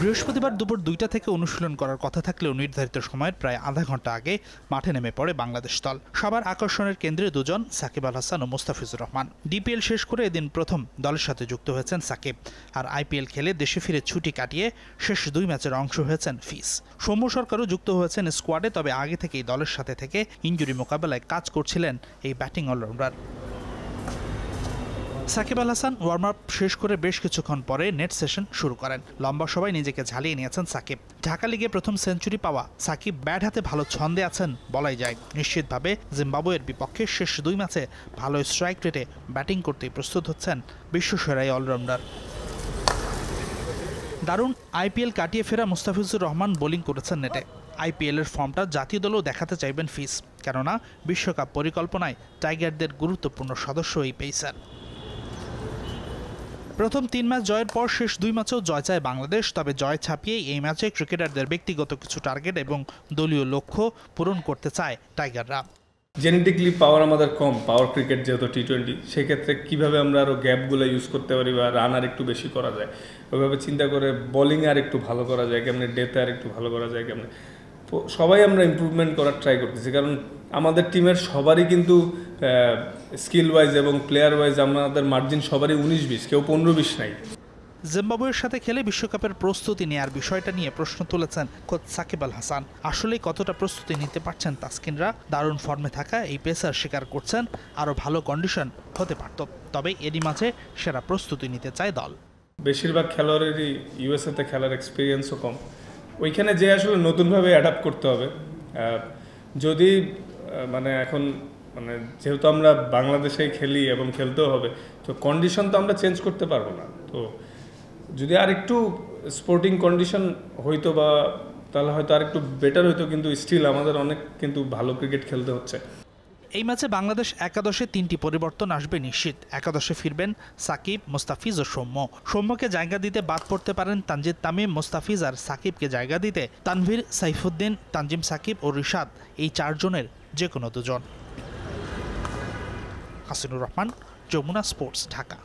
বৃহস্পতিবার দুপুর ২টা থেকে অনুশীলন করার কথা থাকলেও নির্ধারিত সময়ের প্রায় আধা ঘন্টা আগে মাঠে নেমে পড়ে বাংলাদেশ দল। সবার আকর্ষণের কেন্দ্রে দুজন, সাকিব আল হাসান ও মুস্তাফিজুর রহমান। ডিপিএল শেষ করে এদিন প্রথম দলের সাথে যুক্ত হয়েছেন সাকিব। আর আইপিএল খেলে দেশে ফিরে ছুটি কাটিয়ে শেষ ২ ম্যাচের অংশ হয়েছেন ফিস। সৌম্য সরকারও যুক্ত হয়েছেন স্কোয়াডে, তবে আগে থেকেই দলের সাথে থেকে ইনজুরি মোকাবেলায় কাজ করছিলেন এই batting allrounder. Shakib Al Hasan warm up শেষ করে বেশ কিছুক্ষণ পরে নেট সেশন শুরু করেন। লম্বা সময় নিজেকে ঝালিয়ে নিয়েছেন সাকিব। ঢাকা লিগে প্রথম সেঞ্চুরি পাওয়া সাকিব ব্যাট হাতে ভালো ছন্দে আছেন বলাই যায়। নিশ্চিতভাবে জিম্বাবুয়ের বিপক্ষে শেষ ২ ম্যাচে ভালো স্ট্রাইক রেটে ব্যাটিং করতে প্রস্তুত হচ্ছেন বিশ্বসেরা অলরাউন্ডার। দারুণ আইপিএল কাটিয়ে ফেরা মুস্তাফিজুর রহমান বোলিং করেছেন নেটে। আইপিএলের ফর্মটা জাতীয় দলেও দেখাতে চাইবেন ফিস, কেননা বিশ্বকাপ পরিকল্পনায় টাইগারদের গুরুত্বপূর্ণ সদস্য এই পেসার। প্রথম ৩ ম্যাচ জয়ের পর শেষ ২ ম্যাচেও জয় চায় বাংলাদেশ, তবে জয় ছাপিয়ে এই ম্যাচে ক্রিকেটারদের ব্যক্তিগত কিছু টার্গেট এবং দলীয় লক্ষ্য পূরণ করতে চায় টাইগাররা। জেনেটিকলি পাওয়ার আমাদের কম, পাওয়ার ক্রিকেট যেহেতু টি-20, সেক্ষেত্রে কীভাবে আমরা আরও গ্যাপগুলো ইউজ করতে পারি বা রান আর একটু বেশি করা যায়, ওইভাবে চিন্তা করে বোলিং আর একটু ভালো করা যায় কেমনে, ডেতে আর একটু ভালো করা যায় কেমনে, সবাই আমরা ইমপ্রুভমেন্ট করার ট্রাই করতেছি। কারণ আমাদের টিমের সবারই কিন্তু স্কিল ওয়াইজ এবং প্লেয়ার ওয়াইজ আমাদের মার্জিন সবারই ১৯-২০, কেউ ১৫-২০ নাই। জিম্বাবুয়ের সাথে খেলে বিশ্বকাপের প্রস্তুতি নেওয়ার বিষয়টা নিয়ে প্রশ্ন তুলেছেন কোচ সাকিব আল হাসান। আসলেই কতটা প্রস্তুতি নিতে পারছেন তাসকিনরা? দারুণ ফর্মে থাকা এই পেসার স্বীকার করছেন আরও ভালো কন্ডিশন হতে পারত, তবে এরই মাঝে সেরা প্রস্তুতি নিতে চায় দল। বেশিরভাগ খেলোয়াড়েরই ইউএসএতে খেলার এক্সপিরিয়েন্সও কম, ওইখানে যে আসলে নতুনভাবে অ্যাডাপ্ট করতে হবে। যদি এখন যেহেতু আমরা বাংলাদেশেই খেলি এবং খেলতেও হবে, তো কন্ডিশন তো আমরা চেঞ্জ করতে পারবো না। তো যদি আর একটু স্পোর্টিং কন্ডিশন হইতো বা তাহলে হয়তো আর একটু বেটার হইতো, কিন্তু স্টিল আমাদের অনেক কিন্তু ভালো ক্রিকেট খেলতে হচ্ছে। এই ম্যাচে বাংলাদেশ একাদশে ৩টি পরিবর্তন আসবে নিশ্চিত। একাদশে ফিরবেন সাকিব, মুস্তাফিজ ও সৌম্য। সৌম্যকে জায়গা দিতে বাদ পড়তে পারেন তানজিদ তামিম, মুস্তাফিজ, আর সাকিবকে জায়গা দিতে তানভীর, সাইফুদ্দিন, তানজিম সাকিব ও রিশাদ। এই ৪ জনের যে কোনো দুজন। হাসিনুর রহমান, যমুনা স্পোর্টস, ঢাকা।